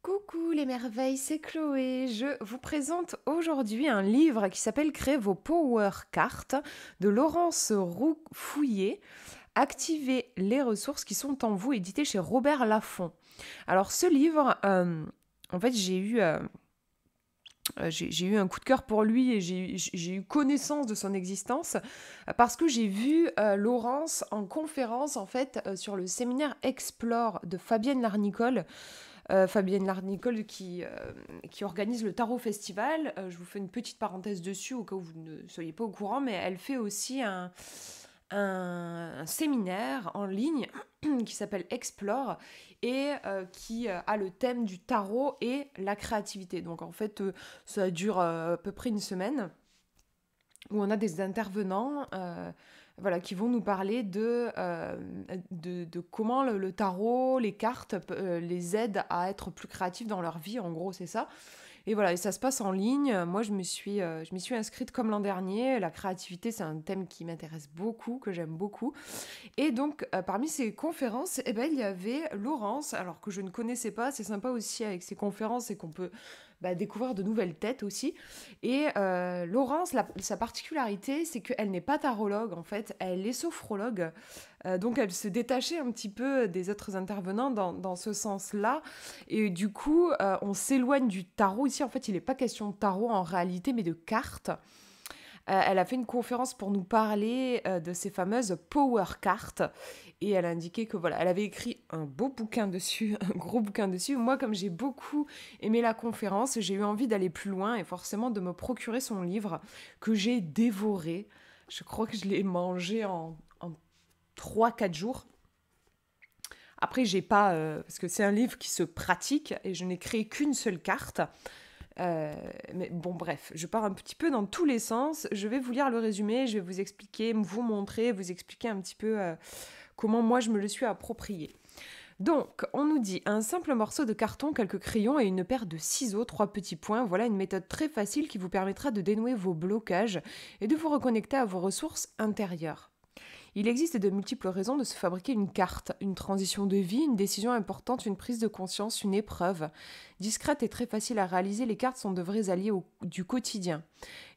Coucou les merveilles, c'est Chloé. Je vous présente aujourd'hui un livre qui s'appelle Créer vos Power Cards de Laurence Fouillé. Activez les ressources qui sont en vous, édité chez Robert Laffont. Alors ce livre, en fait j'ai eu un coup de cœur pour lui et j'ai eu connaissance de son existence parce que j'ai vu Laurence en conférence en fait sur le séminaire Explore de Fabienne Larnicole. Fabienne Larnicole qui organise le Tarot Festival. Je vous fais une petite parenthèse dessus au cas où vous ne soyez pas au courant, mais elle fait aussi un séminaire en ligne qui s'appelle Explore et qui a le thème du tarot et la créativité. Donc en fait, ça dure à peu près une semaine où on a des intervenants voilà, qui vont nous parler de comment le tarot, les cartes les aident à être plus créatifs dans leur vie. En gros, c'est ça. Et voilà, et ça se passe en ligne. Moi, je m'y suis inscrite comme l'an dernier. La créativité, c'est un thème qui m'intéresse beaucoup, que j'aime beaucoup. Et donc, parmi ces conférences, eh ben, il y avait Laurence, alors que je ne connaissais pas. C'est sympa aussi avec ces conférences, c'est qu'on peut découvrir de nouvelles têtes aussi. Et Laurence, sa particularité, c'est qu'elle n'est pas tarologue, en fait. Elle est sophrologue. Donc, elle se détachait un petit peu des autres intervenants dans ce sens-là. Et du coup, on s'éloigne du tarot. Ici, en fait, il n'est pas question de tarot en réalité, mais de cartes. Elle a fait une conférence pour nous parler de ces fameuses power cards et elle a indiqué que voilà, elle avait écrit un beau bouquin dessus, un gros bouquin dessus. Moi, comme j'ai beaucoup aimé la conférence, j'ai eu envie d'aller plus loin et forcément de me procurer son livre que j'ai dévoré. Je crois que je l'ai mangé en 3-4 jours. Après, j'ai pas... parce que c'est un livre qui se pratique et je n'ai créé qu'une seule carte. Mais bon, bref, je pars un petit peu dans tous les sens. Je vais vous lire le résumé, je vais vous expliquer, vous montrer, vous expliquer un petit peu comment moi je me le suis approprié. Donc, on nous dit un simple morceau de carton, quelques crayons et une paire de ciseaux, 3 petits points. Voilà une méthode très facile qui vous permettra de dénouer vos blocages et de vous reconnecter à vos ressources intérieures. Il existe de multiples raisons de se fabriquer une carte, une transition de vie, une décision importante, une prise de conscience, une épreuve. Discrète et très facile à réaliser, les cartes sont de vrais alliés du quotidien.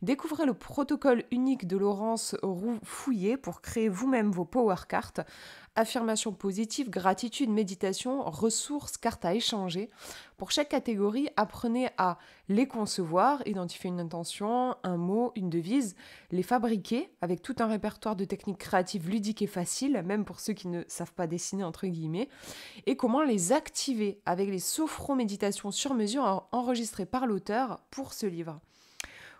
Découvrez le protocole unique de Laurence Fouillé pour créer vous-même vos power cards. Affirmations positives, gratitude, méditation, ressources, cartes à échanger. Pour chaque catégorie, apprenez à les concevoir, identifier une intention, un mot, une devise, les fabriquer avec tout un répertoire de techniques créatives ludiques et faciles, même pour ceux qui ne savent pas dessiner entre guillemets, et comment les activer avec les sophro-méditations sur mesure enregistrées par l'auteur pour ce livre.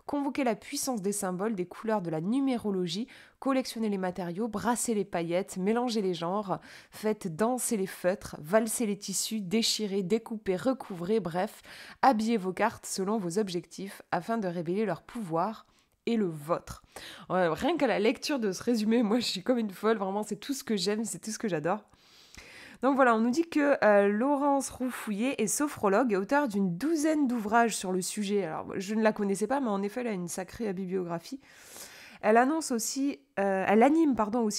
Convoquez la puissance des symboles, des couleurs, de la numérologie, collectionnez les matériaux, brassez les paillettes, mélangez les genres, faites danser les feutres, valsez les tissus, déchirez, découpez, recouvrez, bref, habillez vos cartes selon vos objectifs afin de révéler leur pouvoir et le vôtre. Rien qu'à la lecture de ce résumé, moi je suis comme une folle, vraiment c'est tout ce que j'aime, c'est tout ce que j'adore. Donc voilà, on nous dit que Laurence Fouillé est sophrologue et auteure d'une douzaine d'ouvrages sur le sujet. Alors, je ne la connaissais pas, mais en effet, elle a une sacrée bibliographie. Elle anime aussi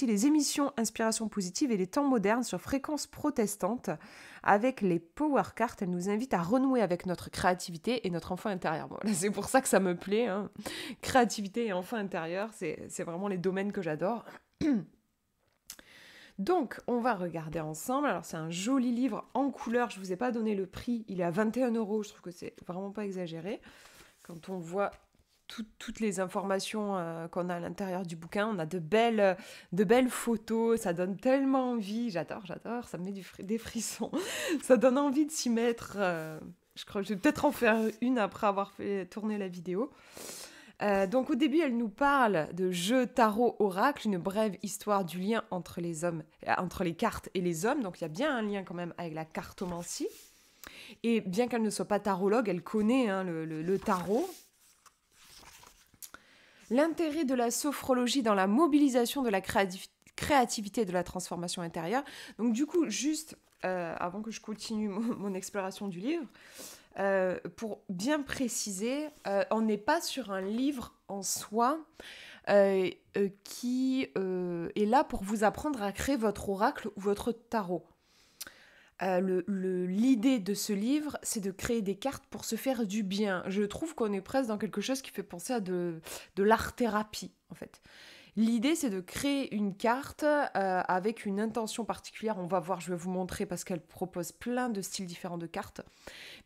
les émissions Inspiration Positive et les temps modernes sur Fréquence Protestante. Avec les Power Cards, elle nous invite à renouer avec notre créativité et notre enfant intérieur. Bon, là, c'est pour ça que ça me plaît. Hein. Créativité et enfant intérieur, c'est vraiment les domaines que j'adore. Donc, on va regarder ensemble. Alors, c'est un joli livre en couleur. Je ne vous ai pas donné le prix. Il est à 21 €. Je trouve que c'est vraiment pas exagéré. Quand on voit toutes les informations qu'on a à l'intérieur du bouquin, on a de belles photos. Ça donne tellement envie. J'adore. Ça me met des frissons. Ça donne envie de s'y mettre. Je crois que je vais peut-être en faire une après avoir fait tourner la vidéo. Donc au début, elle nous parle de jeu tarot oracle, une brève histoire du lien entre les cartes et les hommes. Donc il y a bien un lien quand même avec la cartomancie. Et bien qu'elle ne soit pas tarologue, elle connaît le tarot. L'intérêt de la sophrologie dans la mobilisation de la créativité et de la transformation intérieure. Donc du coup, juste avant que je continue mon exploration du livre, pour bien préciser, on n'est pas sur un livre en soi qui est là pour vous apprendre à créer votre oracle ou votre tarot. L'idée de ce livre, c'est de créer des cartes pour se faire du bien. Je trouve qu'on est presque dans quelque chose qui fait penser à de l'art-thérapie, en fait. L'idée, c'est de créer une carte avec une intention particulière. On va voir, je vais vous montrer parce qu'elle propose plein de styles différents de cartes.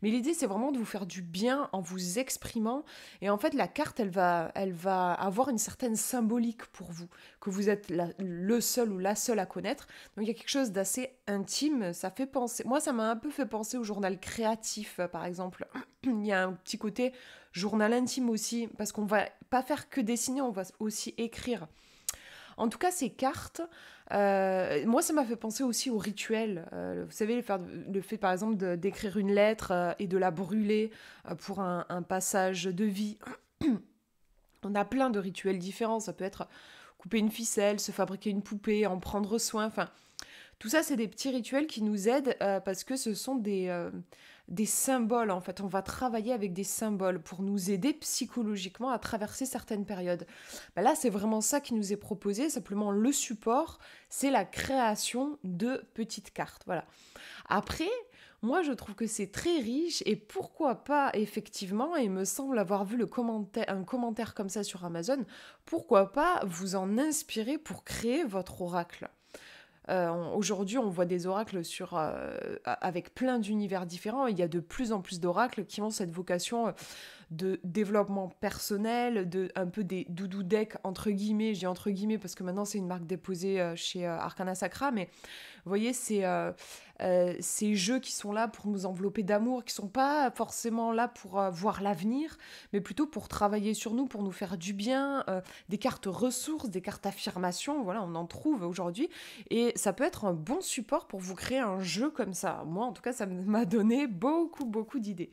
Mais l'idée, c'est vraiment de vous faire du bien en vous exprimant. Et en fait, la carte, elle va avoir une certaine symbolique pour vous, que vous êtes le seul ou la seule à connaître. Donc, il y a quelque chose d'assez intime. Ça fait penser. Moi, ça m'a un peu fait penser au journal créatif, par exemple. Il y a un petit côté journal intime aussi, parce qu'on va pas faire que dessiner, on va aussi écrire. En tout cas, ces cartes, moi, ça m'a fait penser aussi au rituel. Vous savez, le fait, par exemple, d'écrire une lettre et de la brûler pour un passage de vie. On a plein de rituels différents. Ça peut être couper une ficelle, se fabriquer une poupée, en prendre soin. Enfin, tout ça, c'est des petits rituels qui nous aident parce que ce sont des symboles. En fait, on va travailler avec des symboles pour nous aider psychologiquement à traverser certaines périodes. Ben là, c'est vraiment ça qui nous est proposé. Simplement, le support, c'est la création de petites cartes. Voilà. Après, moi, je trouve que c'est très riche et pourquoi pas, effectivement, et il me semble avoir vu un commentaire comme ça sur Amazon, pourquoi pas vous en inspirer pour créer votre oracle. Aujourd'hui, on voit des oracles avec plein d'univers différents. Il y a de plus en plus d'oracles qui ont cette vocation de développement personnel, un peu des doudou decks, entre guillemets. Je dis entre guillemets parce que maintenant, c'est une marque déposée chez Arcana Sacra. Mais vous voyez, ces jeux qui sont là pour nous envelopper d'amour, qui sont pas forcément là pour voir l'avenir, mais plutôt pour travailler sur nous, pour nous faire du bien. Des cartes ressources, des cartes affirmation, voilà, on en trouve aujourd'hui. Et ça peut être un bon support pour vous créer un jeu comme ça. Moi, en tout cas, ça m'a donné beaucoup, beaucoup d'idées.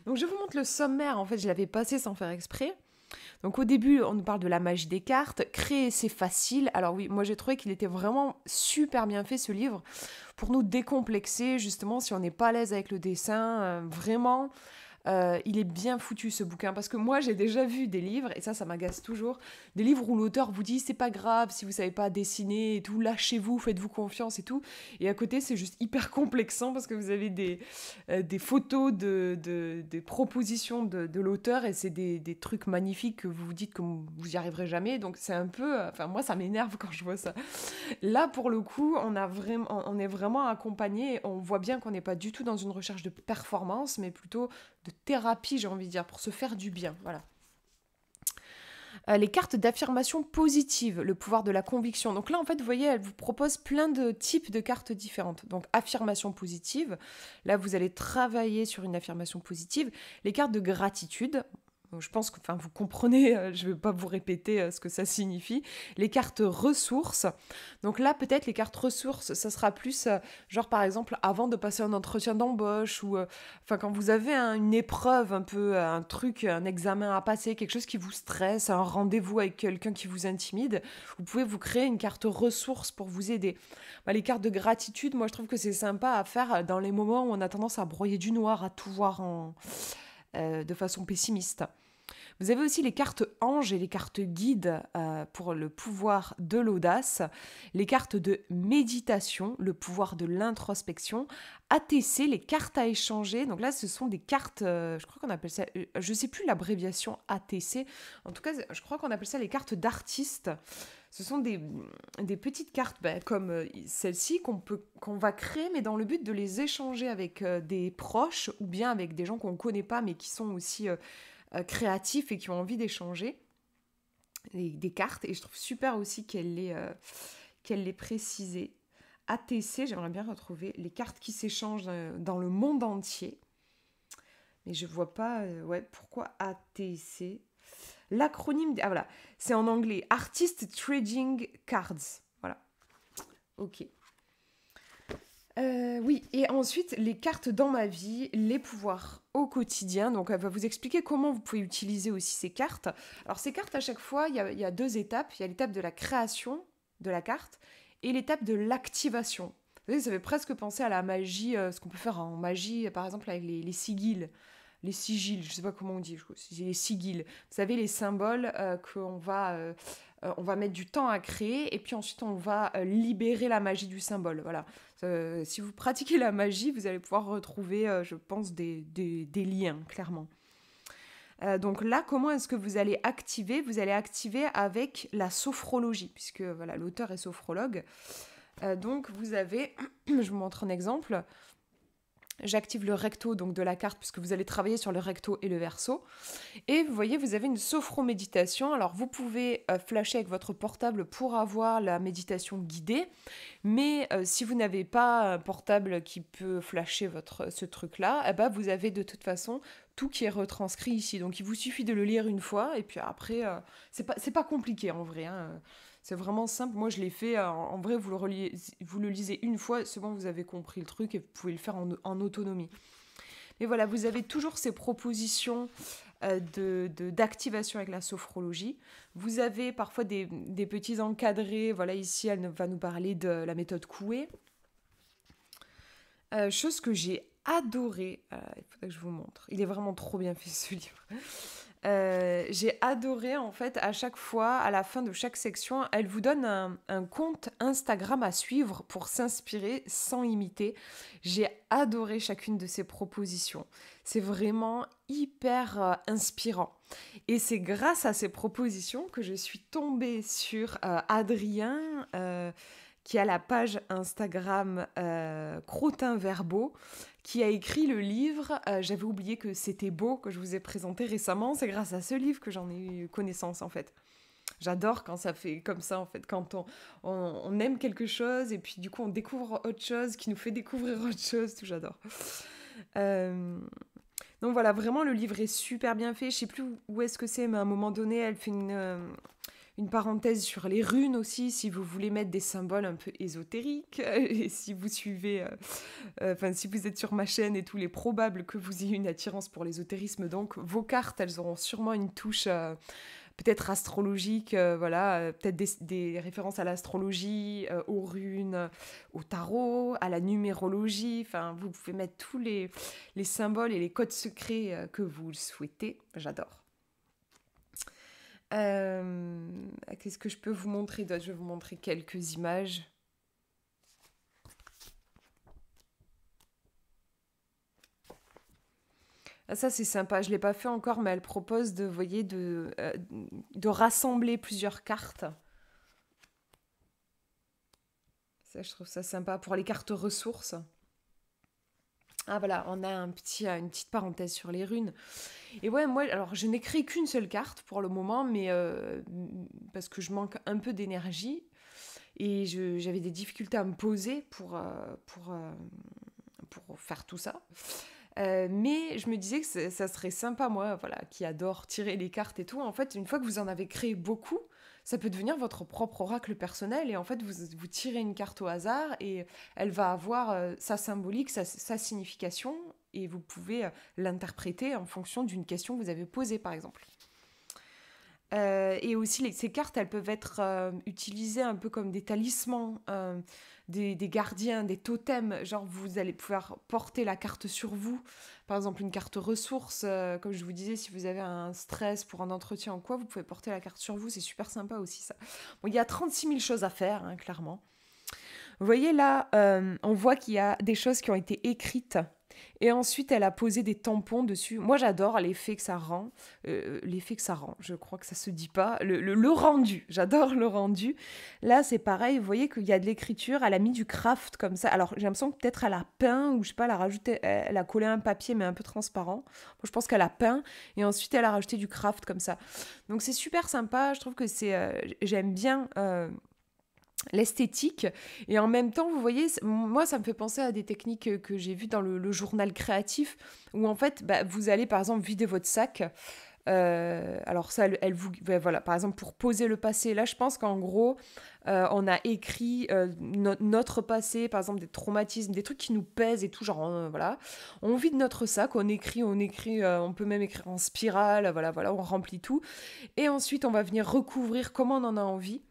Donc, je vous montre le sommaire. En fait, je l'avais passé sans faire exprès. Donc au début, on nous parle de la magie des cartes. Créer, c'est facile. Alors oui, moi j'ai trouvé qu'il était vraiment super bien fait ce livre pour nous décomplexer, justement, si on n'est pas à l'aise avec le dessin. Vraiment, il est bien foutu ce bouquin parce que moi j'ai déjà vu des livres, et ça m'agace toujours, des livres où l'auteur vous dit c'est pas grave si vous savez pas dessiner et tout, lâchez-vous, faites-vous confiance et tout, et à côté c'est juste hyper complexant parce que vous avez des photos des propositions de l'auteur et c'est des trucs magnifiques que vous vous dites que vous y arriverez jamais, donc c'est un peu, enfin moi ça m'énerve quand je vois ça. Là pour le coup on est vraiment accompagné, on voit bien qu'on n'est pas du tout dans une recherche de performance mais plutôt de thérapie, j'ai envie de dire, pour se faire du bien. Voilà. Les cartes d'affirmation positive, le pouvoir de la conviction. Donc là, en fait, vous voyez, elle vous propose plein de types de cartes différentes. Donc, affirmation positive, là, vous allez travailler sur une affirmation positive. Les cartes de gratitude, je pense que vous comprenez, je ne vais pas vous répéter ce que ça signifie. Les cartes ressources. Donc là, peut-être les cartes ressources, ça sera plus, genre par exemple, avant de passer un entretien d'embauche ou quand vous avez une épreuve, un peu, un truc, un examen à passer, quelque chose qui vous stresse, un rendez-vous avec quelqu'un qui vous intimide, vous pouvez vous créer une carte ressources pour vous aider. Les cartes de gratitude, moi je trouve que c'est sympa à faire dans les moments où on a tendance à broyer du noir, à tout voir de façon pessimiste. Vous avez aussi les cartes anges et les cartes guides pour le pouvoir de l'audace, les cartes de méditation, le pouvoir de l'introspection, ATC, les cartes à échanger. Donc là, ce sont des cartes, je crois qu'on appelle ça, je ne sais plus l'abréviation ATC, en tout cas, je crois qu'on appelle ça les cartes d'artistes. Ce sont des petites cartes comme celle-ci qu'on va créer, mais dans le but de les échanger avec des proches ou bien avec des gens qu'on ne connaît pas, mais qui sont aussi créatifs et qui ont envie d'échanger des cartes. Et je trouve super aussi qu'elle l'ait précisé. ATC, j'aimerais bien retrouver les cartes qui s'échangent dans le monde entier. Mais je vois pas, pourquoi ATC. L'acronyme, voilà, c'est en anglais, Artist Trading Cards. Voilà, ok. Oui, et ensuite, les cartes dans ma vie, les pouvoirs au quotidien. Donc, elle va vous expliquer comment vous pouvez utiliser aussi ces cartes. Alors, ces cartes, à chaque fois, il y a deux étapes. Il y a l'étape de la création de la carte et l'étape de l'activation. Vous savez, ça fait presque penser à la magie, ce qu'on peut faire en magie, par exemple, avec les sigils. Les sigils, je ne sais pas comment on dit, les sigils. Vous savez, les symboles qu'on va on va mettre du temps à créer et puis ensuite on va libérer la magie du symbole. Voilà. Si vous pratiquez la magie, vous allez pouvoir retrouver, je pense, des liens, clairement. Donc là, comment est-ce que vous allez activer? Vous allez activer avec la sophrologie, puisque voilà, l'auteur est sophrologue. Donc vous avez, je vous montre un exemple. J'active le recto donc de la carte puisque vous allez travailler sur le recto et le verso. Et vous voyez, vous avez une sophroméditation. Alors vous pouvez flasher avec votre portable pour avoir la méditation guidée. Mais si vous n'avez pas un portable qui peut flasher ce truc-là, eh ben, vous avez de toute façon tout qui est retranscrit ici. Donc il vous suffit de le lire une fois et puis après, c'est pas compliqué en vrai, hein. C'est vraiment simple. Moi, je l'ai fait. En vrai, vous le lisez une fois, c'est bon, vous avez compris le truc et vous pouvez le faire en autonomie. Mais voilà, vous avez toujours ces propositions d'activation avec la sophrologie. Vous avez parfois des petits encadrés. Voilà, ici, elle va nous parler de la méthode Coué. Chose que j'ai adorée. Il faudrait que je vous montre. Il est vraiment trop bien fait, ce livre. J'ai adoré, en fait, à chaque fois, à la fin de chaque section, elle vous donne un compte Instagram à suivre pour s'inspirer sans imiter. J'ai adoré chacune de ces propositions. C'est vraiment hyper inspirant. Et c'est grâce à ces propositions que je suis tombée sur Adrien, qui a la page Instagram Crottin Verbo, qui a écrit le livre J'avais oublié que c'était beau, que je vous ai présenté récemment. C'est grâce à ce livre que j'en ai eu connaissance, en fait. J'adore quand ça fait comme ça, en fait, quand on aime quelque chose et puis du coup on découvre autre chose qui nous fait découvrir autre chose, tout, j'adore. Donc voilà, vraiment le livre est super bien fait. Je sais plus où est-ce que c'est, mais à un moment donné, elle fait une parenthèse sur les runes aussi, si vous voulez mettre des symboles un peu ésotériques. Et si vous suivez, si vous êtes sur ma chaîne et tout, il est probable que vous ayez une attirance pour l'ésotérisme. Donc vos cartes, elles auront sûrement une touche peut-être astrologique, peut-être des références à l'astrologie, aux runes, au tarot, à la numérologie. Enfin, vous pouvez mettre tous les symboles et les codes secrets que vous souhaitez. J'adore. Qu'est-ce que je peux vous montrer d'autre? Je vais vous montrer quelques images. Ah, ça, c'est sympa. Je ne l'ai pas fait encore, mais elle propose de, vous voyez, de rassembler plusieurs cartes. Ça, je trouve ça sympa pour les cartes ressources. Ah voilà, on a une petite parenthèse sur les runes. Et ouais, moi, alors je n'ai créé qu'une seule carte pour le moment, mais parce que je manque un peu d'énergie et j'avais des difficultés à me poser pour faire tout ça. Mais je me disais que ça serait sympa, moi, voilà, qui adore tirer les cartes et tout. En fait, une fois que vous en avez créé beaucoup, ça peut devenir votre propre oracle personnel. Et en fait, vous tirez une carte au hasard et elle va avoir sa symbolique, sa signification. Et vous pouvez l'interpréter en fonction d'une question que vous avez posée, par exemple. Et aussi, ces cartes, elles peuvent être utilisées un peu comme des talismans, des gardiens, des totems. Genre, vous allez pouvoir porter la carte sur vous. Par exemple, une carte ressource. Comme je vous disais, si vous avez un stress pour un entretien ou quoi, vous pouvez porter la carte sur vous. C'est super sympa aussi, ça. Bon, il y a 36 000 choses à faire, hein, clairement. Vous voyez là, on voit qu'il y a des choses qui ont été écrites. Et ensuite, elle a posé des tampons dessus. Moi, j'adore l'effet que ça rend. L'effet que ça rend, je crois que ça se dit pas. Le rendu, j'adore le rendu. Là, c'est pareil, vous voyez qu'il y a de l'écriture. Elle a mis du craft comme ça. Alors, j'ai l'impression que peut-être elle a peint, ou je sais pas, elle a collé un papier, mais un peu transparent. Moi, je pense qu'elle a peint. Et ensuite, elle a rajouté du craft comme ça. Donc, c'est super sympa. Je trouve que j'aime bien l'esthétique. Et en même temps, vous voyez, moi, ça me fait penser à des techniques que j'ai vues dans le journal créatif, où en fait, vous allez par exemple vider votre sac. Alors ça, elle vous... voilà, par exemple, pour poser le passé, là, je pense qu'en gros, on a écrit notre passé, par exemple, des traumatismes, des trucs qui nous pèsent et tout, genre, voilà. On vide notre sac, on écrit, on peut même écrire en spirale, voilà, on remplit tout. Et ensuite, on va venir recouvrir comme on en a envie.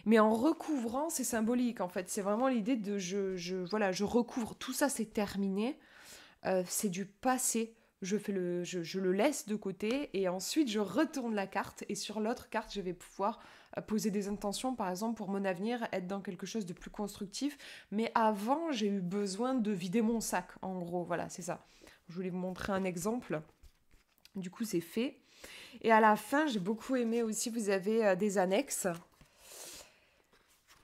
Mais en recouvrant, c'est symbolique, en fait. C'est vraiment l'idée de je recouvre. Tout ça, c'est terminé. C'est du passé. Je le laisse de côté et ensuite, je retourne la carte. Et sur l'autre carte, je vais pouvoir poser des intentions, par exemple, pour mon avenir, être dans quelque chose de plus constructif. Mais avant, j'ai eu besoin de vider mon sac, en gros. Voilà, c'est ça. Je voulais vous montrer un exemple. Du coup, c'est fait. Et à la fin, j'ai beaucoup aimé aussi, vous avez des annexes.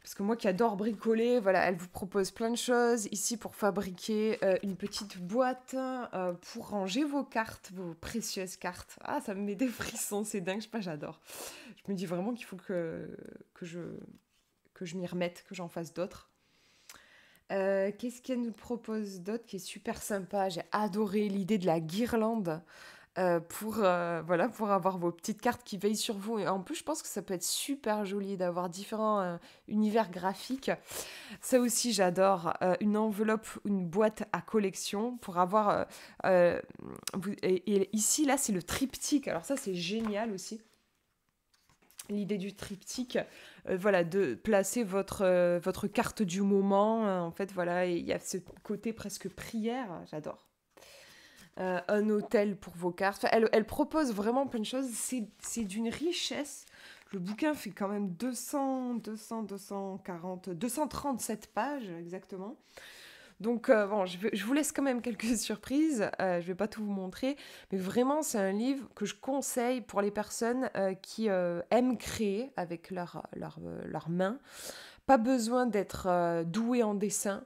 Parce que moi qui adore bricoler, voilà, elle vous propose plein de choses ici pour fabriquer une petite boîte pour ranger vos cartes, vos précieuses cartes. Ah, ça me met des frissons, c'est dingue, je sais pas, j'adore. Je me dis vraiment qu'il faut que je m'y remette, que j'en fasse d'autres. Qu'est-ce qu'elle nous propose d'autre qui est super sympa? J'ai adoré l'idée de la guirlande voilà, pour avoir vos petites cartes qui veillent sur vous. Et en plus, je pense que ça peut être super joli d'avoir différents univers graphiques. Ça aussi, j'adore. Une enveloppe, une boîte à collection pour avoir... et ici, là, c'est le triptyque. Alors ça, c'est génial aussi. L'idée du triptyque, voilà, de placer votre carte du moment. En fait, voilà, il y a ce côté presque prière. J'adore. Un hôtel pour vos cartes. Enfin, elle propose vraiment plein de choses. C'est d'une richesse. Le bouquin fait quand même 237 pages exactement. Donc bon, je vous laisse quand même quelques surprises. Je vais pas tout vous montrer, mais vraiment c'est un livre que je conseille pour les personnes qui aiment créer avec leurs mains. Pas besoin d'être doué en dessin.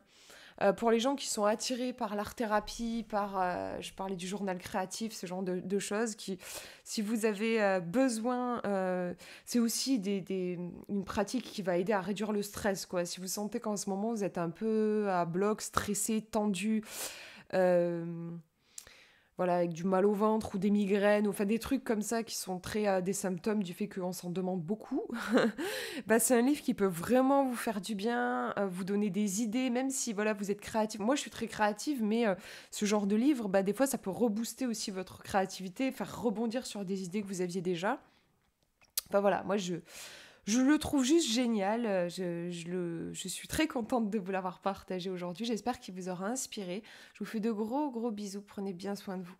Pour les gens qui sont attirés par l'art-thérapie, je parlais du journal créatif, ce genre de choses, si vous avez besoin, c'est aussi une pratique qui va aider à réduire le stress, quoi. Si vous sentez qu'en ce moment, vous êtes un peu à bloc, stressé, tendu, euh, voilà, avec du mal au ventre ou des migraines, ou enfin des trucs comme ça qui sont des symptômes du fait qu'on s'en demande beaucoup, bah, c'est un livre qui peut vraiment vous faire du bien, vous donner des idées, même si voilà, vous êtes créatif. Moi, je suis très créative, mais ce genre de livre, bah, des fois, ça peut rebooster aussi votre créativité, faire rebondir sur des idées que vous aviez déjà. Enfin voilà, moi, je le trouve juste génial. Je suis très contente de vous l'avoir partagé aujourd'hui. J'espère qu'il vous aura inspiré. Je vous fais de gros, gros bisous. Prenez bien soin de vous.